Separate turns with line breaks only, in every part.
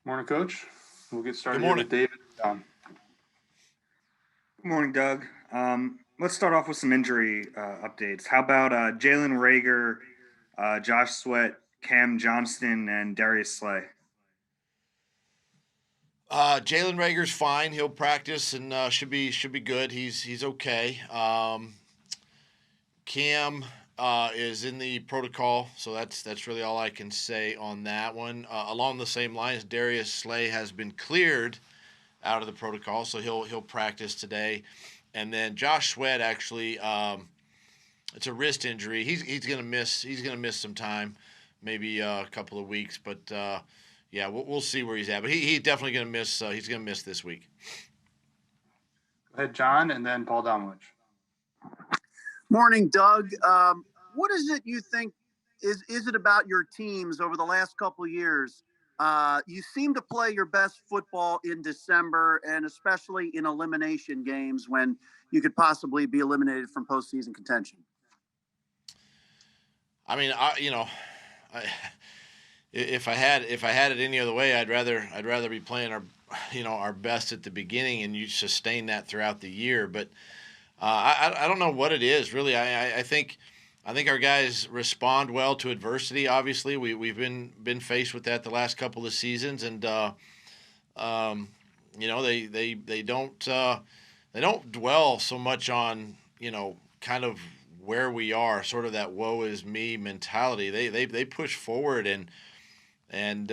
Morning, Coach. We'll get started
Good
here
morning.
with David.
Good morning, Doug. Let's start off with some injury updates. How about Jalen Rager, Josh Sweat, Cam Johnston, and Darius Slay?
Jalen Rager's fine. He'll practice and should be good. He's okay. Cam is in the protocol, so that's really all I can say on that one. Along the same lines, Darius Slay has been cleared out of the protocol, so he'll practice today. And then Josh Sweat actually, it's a wrist injury. He's gonna miss some time, maybe a couple of weeks, but yeah, we'll see where he's at. But he's definitely gonna miss. He's gonna miss this week.
Go ahead, John, and then Paul Domowitch.
Morning, Doug. What is it you think is it about your teams over the last couple of years? You seem to play your best football in December, and especially in elimination games when you could possibly be eliminated from postseason contention.
I mean, if I had it any other way, I'd rather be playing our best at the beginning, and you sustain that throughout the year. But I don't know what it is really. I think our guys respond well to adversity. Obviously, we've been faced with that the last couple of seasons, and they don't dwell so much on kind of where we are, sort of that woe is me mentality. They push forward and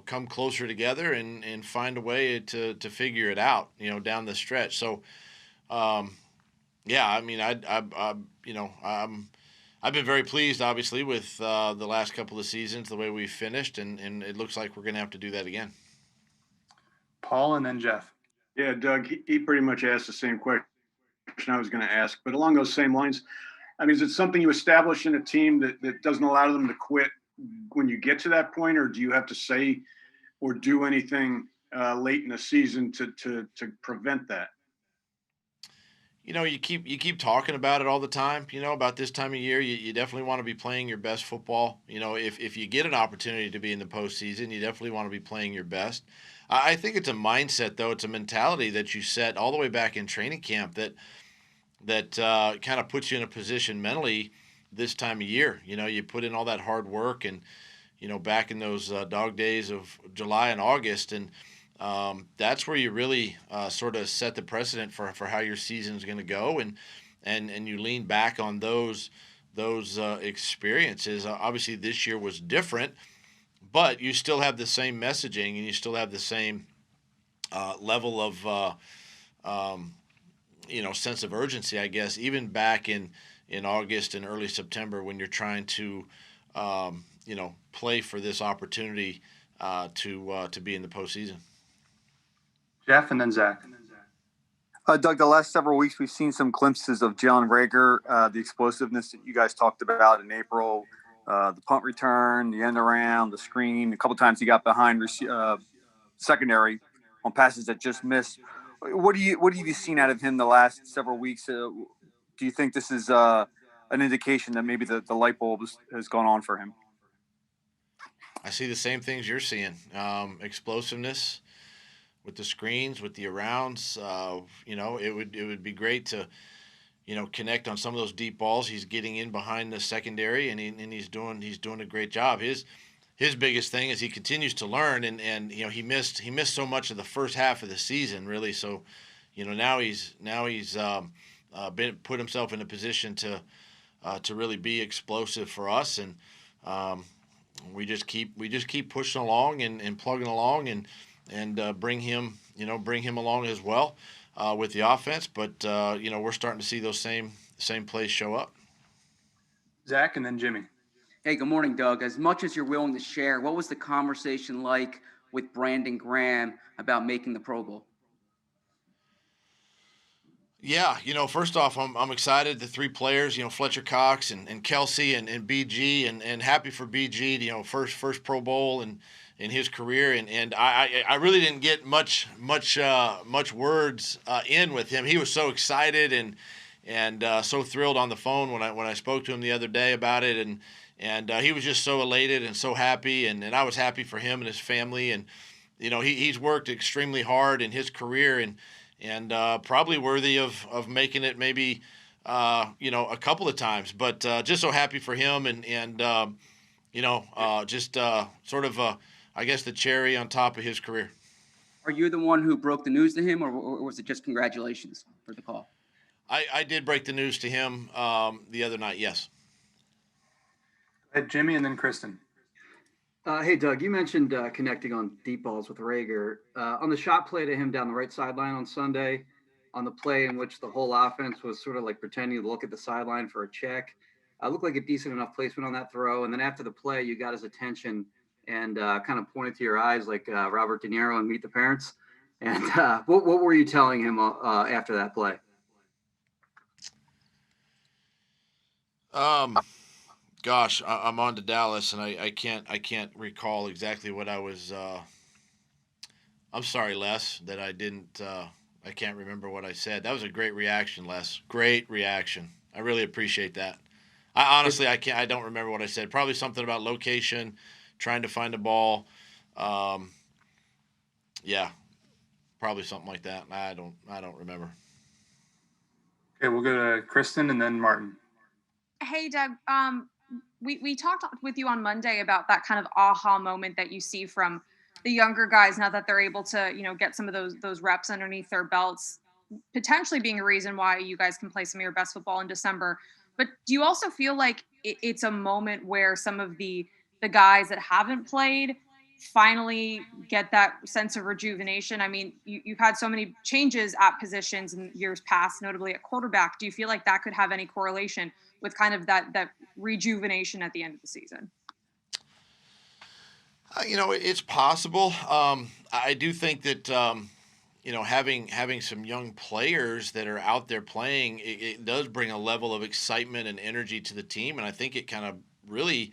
come closer together and find a way to figure it out down the stretch. So yeah, I mean I've been very pleased obviously with the last couple of seasons, the way we've finished, and it looks like we're going to have to do that again.
Paul and then Jeff.
Yeah, Doug, he pretty much asked the same question I was going to ask, but along those same lines, I mean, is it something you establish in a team that doesn't allow them to quit when you get to that point, or do you have to say or do anything late in the season to prevent that?
You keep talking about it all the time. About this time of year, you definitely want to be playing your best football. If you get an opportunity to be in the postseason, you definitely want to be playing your best. I think it's a mindset, though. It's a mentality that you set all the way back in training camp that kind of puts you in a position mentally this time of year. You put in all that hard work, and back in those dog days of July and August, and that's where you really sort of set the precedent for how your season is going to go, and you lean back on those experiences. Obviously, this year was different, but you still have the same messaging, and you still have the same level of sense of urgency, I guess, even back in August and early September when you're trying to play for this opportunity to be in the postseason.
Jeff and then Zach.
Doug, the last several weeks we've seen some glimpses of Jalen Rager, the explosiveness that you guys talked about in April, the punt return, the end around, the screen. A couple times he got behind secondary on passes that just missed. What have you seen out of him the last several weeks? Do you think this is an indication that maybe the light bulb has gone on for him?
I see the same things you're seeing. Explosiveness with the screens, with the arounds. It would be great to connect on some of those deep balls. He's getting in behind the secondary, and he's doing a great job. His biggest thing is he continues to learn, and he missed so much of the first half of the season, really. So now he's been put himself in a position to really be explosive for us, and we just keep pushing along and plugging along and bring him along as well with the offense. But we're starting to see those same plays show up.
Zach and then Jimmy.
Hey, good morning, Doug. As much as you're willing to share, what was the conversation like with Brandon Graham about making the Pro Bowl?
Yeah, first off, I'm excited. The three players, Fletcher Cox and Kelsey and BG, and happy for BG, first Pro Bowl in his career. And I really didn't get much words in with him. He was so excited and so thrilled on the phone when I spoke to him the other day about it, and he was just so elated and so happy, and I was happy for him and his family, and he's worked extremely hard in his career and probably worthy of making it maybe a couple of times. But just so happy for him and just sort of I guess the cherry on top of his career.
Are you the one who broke the news to him, or was it just congratulations for the call?
I did break the news to him the other night. Yes.
Go ahead, Jimmy, and then Kristen.
Hey, Doug, you mentioned connecting on deep balls with Rager. On the shot play to him down the right sideline on Sunday, on the play in which the whole offense was sort of like pretending to look at the sideline for a check, looked like a decent enough placement on that throw. And then after the play, you got his attention and kind of pointed to your eyes like Robert De Niro in Meet the Parents. And what were you telling him after that play?
Gosh, I'm on to Dallas, and I can't recall exactly what I was. I'm sorry, Les, that I didn't. I can't remember what I said. That was a great reaction, Les. Great reaction. I really appreciate that. I honestly, I don't remember what I said. Probably something about location, trying to find a ball. Yeah, probably something like that. I don't remember.
Okay, we'll go to Kristen and then Martin.
Hey, Doug. We talked with you on Monday about that kind of aha moment that you see from the younger guys now that they're able to, get some of those reps underneath their belts, potentially being a reason why you guys can play some of your best football in December. But do you also feel like it's a moment where some of the guys that haven't played finally get that sense of rejuvenation? I mean, you've had so many changes at positions in years past, notably at quarterback. Do you feel like that could have any correlation with kind of that rejuvenation at the end of the season?
It's possible. I do think that having some young players that are out there playing, it does bring a level of excitement and energy to the team, and I think it kind of really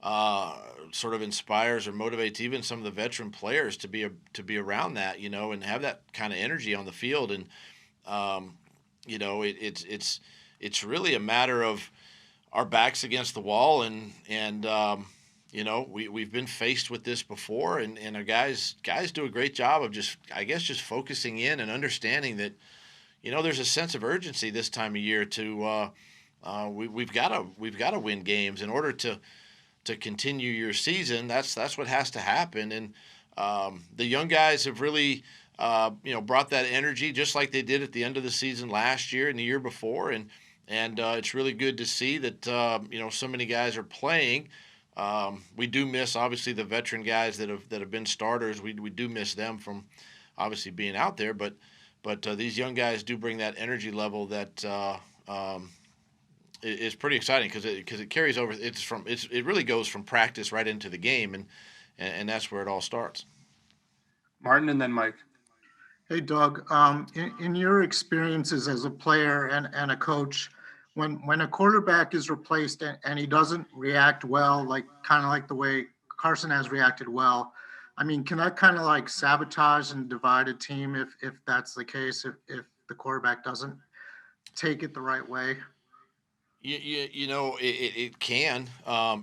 sort of inspires or motivates even some of the veteran players to be around that, and have that kind of energy on the field. And it's really a matter of our backs against the wall, and we've been faced with this before, and our guys do a great job of just focusing in and understanding that there's a sense of urgency this time of year to we've got to win games in order to continue your season. That's what has to happen, and the young guys have really brought that energy just like they did at the end of the season last year and the year before, and it's really good to see that so many guys are playing. We do miss obviously the veteran guys that have been starters. We do miss them from obviously being out there, but these young guys do bring that energy level that is pretty exciting because it carries over. It really goes from practice right into the game, and that's where it all starts.
Martin and then Mike.
Hey, Doug. In your experiences as a player and a coach, when a quarterback is replaced and he doesn't react well, kind of like the way Carson has reacted well, I mean, can that kind of like sabotage and divide a team if that's the case, if the quarterback doesn't take it the right way?
It can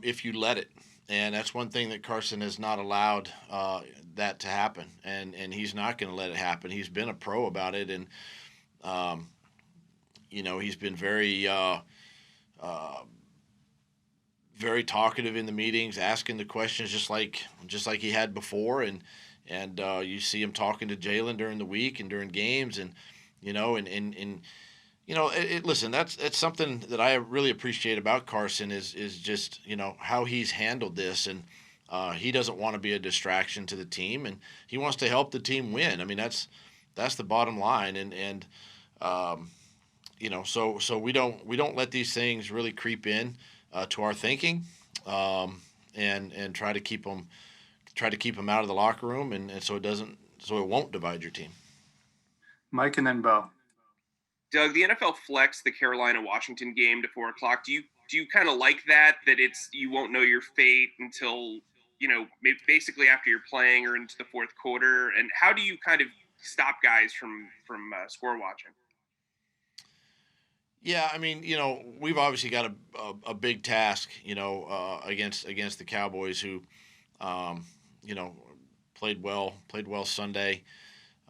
if you let it. And that's one thing that Carson has not allowed that to happen. And he's not going to let it happen. He's been a pro about it. And, he's been very, very talkative in the meetings, asking the questions just like he had before. And you see him talking to Jalen during the week and during games. And, listen, that's something that I really appreciate about Carson is just, how he's handled this. And he doesn't want to be a distraction to the team, and he wants to help the team win. I mean, that's the bottom line. And so we don't let these things really creep in to our thinking, and try to keep them out of the locker room. And so it won't divide your team.
Mike and then Bo.
Doug, the NFL flexed the Carolina-Washington game to 4:00. Do you kind of like that it's you won't know your fate until basically after you're playing or into the fourth quarter? And how do you kind of stop guys from score watching?
Yeah, I mean, we've obviously got a big task, against the Cowboys, who, played well Sunday.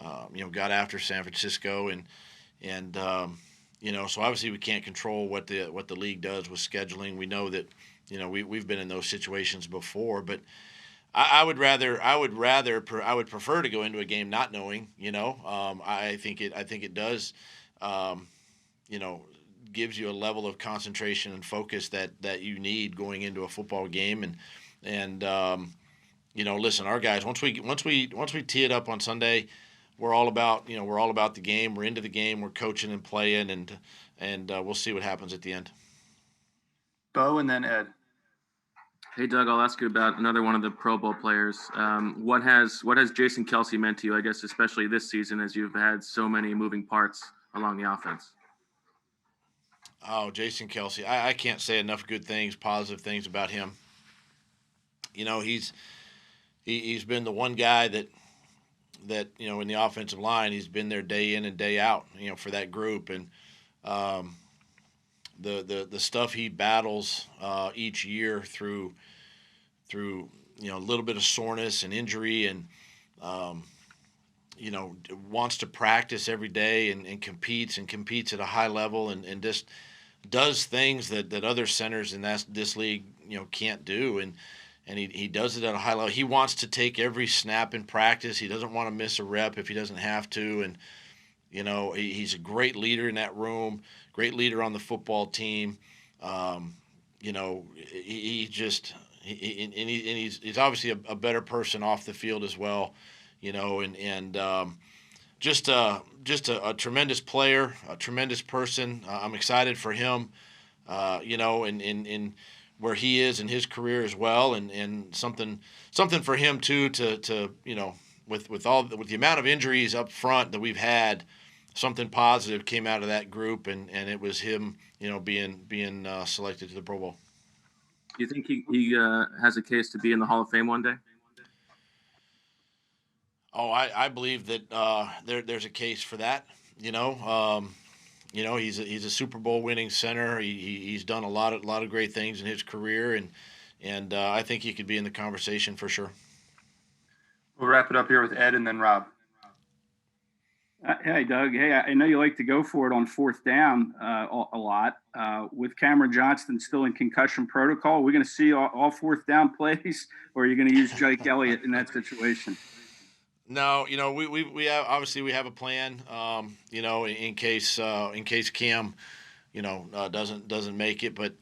Got after San Francisco and so obviously we can't control what the league does with scheduling. We know that we've been in those situations before, but I would prefer to go into a game not knowing. I think it does. Gives you a level of concentration and focus that you need going into a football game. And listen, our guys, once we tee it up on Sunday, we're all about the game. We're into the game. We're coaching and playing, and we'll see what happens at the end.
Bo and then Ed.
Hey Doug, I'll ask you about another one of the Pro Bowl players. What has Jason Kelce meant to you? I guess especially this season, as you've had so many moving parts along the offense.
Oh, Jason Kelce. I can't say enough good things, positive things about him. He's been the one guy that in the offensive line, he's been there day in and day out, for that group. And the stuff he battles each year through a little bit of soreness and injury and wants to practice every day and competes at a high level and just does things that other centers in this league can't do, and he does it at a high level. He wants to take every snap in practice. He doesn't want to miss a rep if he doesn't have to, and he's a great leader in that room, great leader on the football team. He's obviously a better person off the field as well, just a tremendous player, a tremendous person. I'm excited for him, in where he is in his career as well, and something for him too to with the amount of injuries up front that we've had, something positive came out of that group, and it was him, being selected to the Pro Bowl.
Do you think he has a case to be in the Hall of Fame one day?
Oh, I believe that there's a case for that. He's a Super Bowl winning center. He's done a lot of great things in his career, and I think he could be in the conversation for sure.
We'll wrap it up here with Ed and then Rob.
Hey, Doug. Hey, I know you like to go for it on fourth down a lot. With Cameron Johnston still in concussion protocol, we're going to see all fourth down plays, or are you going to use Jake Elliott in that situation?
No, we have, obviously we have a plan, in case Cam, doesn't make it, but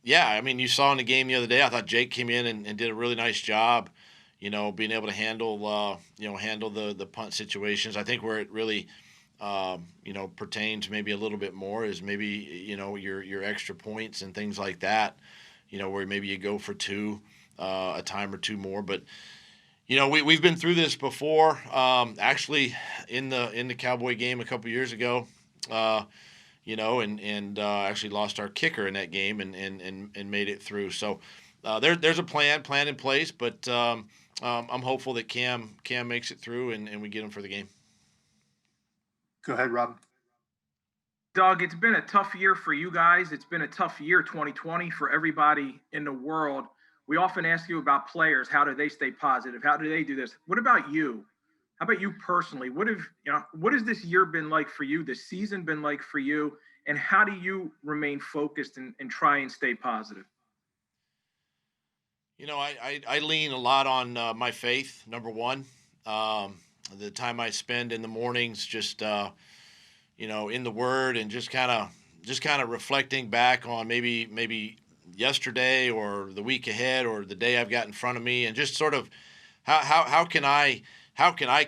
yeah, I mean, you saw in the game the other day, I thought Jake came in and did a really nice job, being able to handle the punt situations. I think where it really, pertains maybe a little bit more is maybe, your extra points and things like that, where maybe you go for two, a time or two more, but we've been through this before. Actually, in the Cowboy game a couple years ago, and actually lost our kicker in that game and made it through. So there's a plan in place, but I'm hopeful that Cam makes it through and we get him for the game.
Go ahead, Rob.
Doug, it's been a tough year for you guys. It's been a tough year, 2020, for everybody in the world. We often ask you about players. How do they stay positive? How do they do this? What about you? How about you personally? What has this year been like for you? This season been like for you? And how do you remain focused and try and stay positive?
I lean a lot on my faith, number one. The time I spend in the mornings just, in the Word and just kind of reflecting back on maybe yesterday or the week ahead or the day I've got in front of me, and just sort of how can I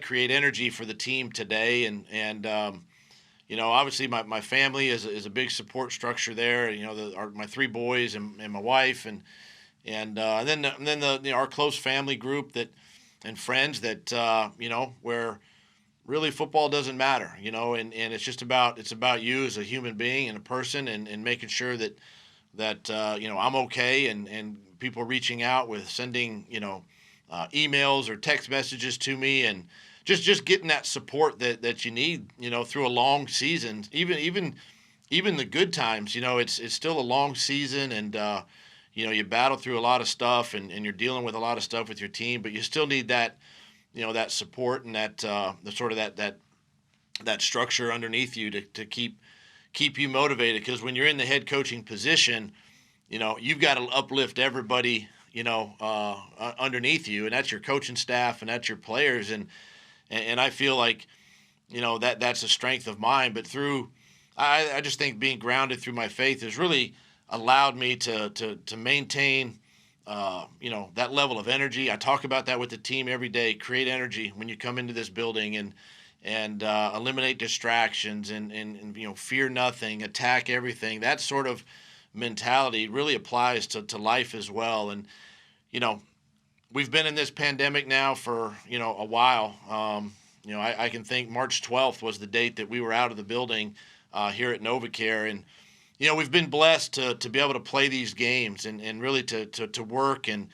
create energy for the team today, and obviously my family is a big support structure there. My three boys and my wife and then our close family group and friends that where really football doesn't matter, and it's just about you as a human being and a person, and making sure that I'm okay, and people reaching out with sending emails or text messages to me, and just getting that support that you need through a long season, even the good times. It's still a long season, and you battle through a lot of stuff and you're dealing with a lot of stuff with your team, but you still need that, that support and that the sort of that structure underneath you to keep you motivated. Because when you're in the head coaching position, you've got to uplift everybody, underneath you, and that's your coaching staff and that's your players. And I feel like, that's a strength of mine. But I just think being grounded through my faith has really allowed me to maintain, that level of energy. I talk about that with the team every day. Create energy when you come into this building, and eliminate distractions, and fear nothing, attack everything. That sort of mentality really applies to life as well. And we've been in this pandemic now for a while. I can think March 12th was the date that we were out of the building here at NovaCare, and we've been blessed to be able to play these games and really to work, and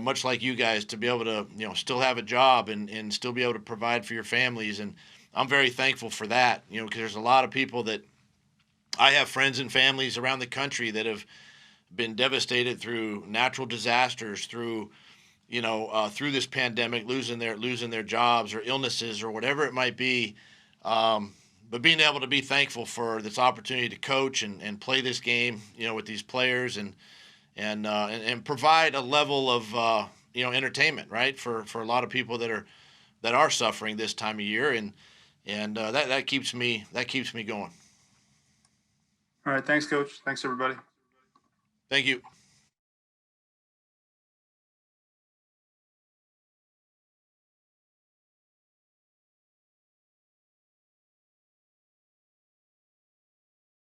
much like you guys, to be able to still have a job and still be able to provide for your families. And I'm very thankful for that, because there's a lot of people that I have friends and families around the country that have been devastated through natural disasters, through through this pandemic, losing their jobs or illnesses or whatever it might be. But being able to be thankful for this opportunity to coach and play this game, with these players and provide a level of entertainment, right, for a lot of people that are suffering this time of year, and that keeps me going.
All right. Thanks, Coach. Thanks, everybody.
Thank you.